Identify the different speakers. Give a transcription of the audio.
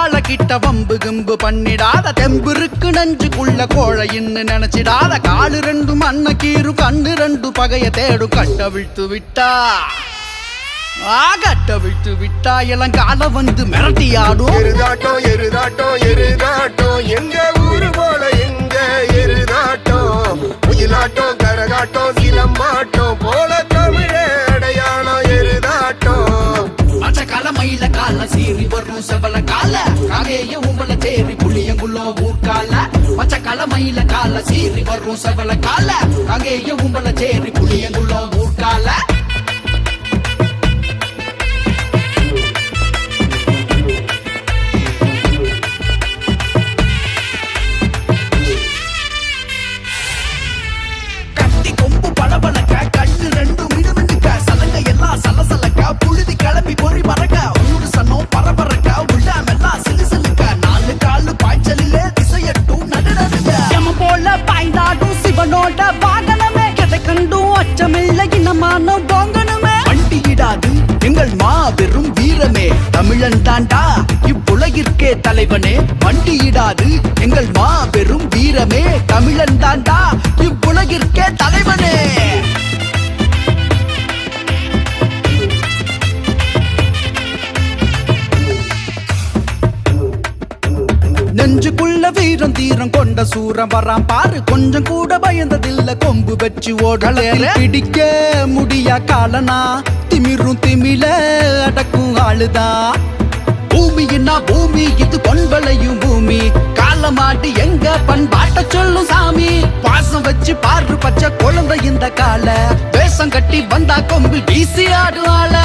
Speaker 1: ஆள கிட்ட வம்பு கிம்பு பண்ணிடாத, தெம்புருக்கு நஞ்சுக்குள்ள கோழைன்னு நினைச்சிடாத. காலு ரெண்டு மண்ண கீரு, கண்ணு ரெண்டு பகைய தேடு. கட்ட விட்டு விட்டா கட்ட விட்டு விட்டா இளங்கால வந்து மிரட்டியாடும்.
Speaker 2: எருதாட்டம் எருதாட்டம் எருதாட்டம் எங்க ஊரு போல எங்க எருதாட்டம். முயிலாட்டம் கரகாட்டம் சிலம்பாட்டம் போல தமிழே அடையாளம் எருதாட்டம்.
Speaker 1: மச்சக்கால மயில கால சீறி வரும் செவல கால, காகைய உம்பல தேறி புளியங்குள்ளோ ஊர்கால. மச்சக்கால மயில கால சீறி வரும் செவல கால, காகைய உம்பல தேறி புளியங்குள்ளோ ஊர்கால. எங்கள் மாபெரும் வீரமே தமிழன் தாண்டா இவ்வுலகிற்கே தலைவனே. வண்டியிடாது எங்கள் மாபெரும் வீரமே தமிழன் தாண்டா இவ்வுலகிற்கே தலைவனே. நெஞ்சுக்குள்ள வீரம் தீரம் கொண்ட சூரம் வரான் பாரு. கொஞ்சம் கூட பயந்ததில்ல கொம்பு வச்சு ஓடல. பிடிக்க முடியா காலனா திமிரும் திமில அடக்கும் ஆளுதா. பூமின்னா பூமி இது பொன்பளையும் பூமி. காலமாட்டி எங்க பண்பாட்ட சொல்லும் சாமி. பாசம் வச்சு பாரு பச்சை குழந்தை இந்த கால. வேஷம் கட்டி வந்தா கொம்பு வீசி ஆடுவாள.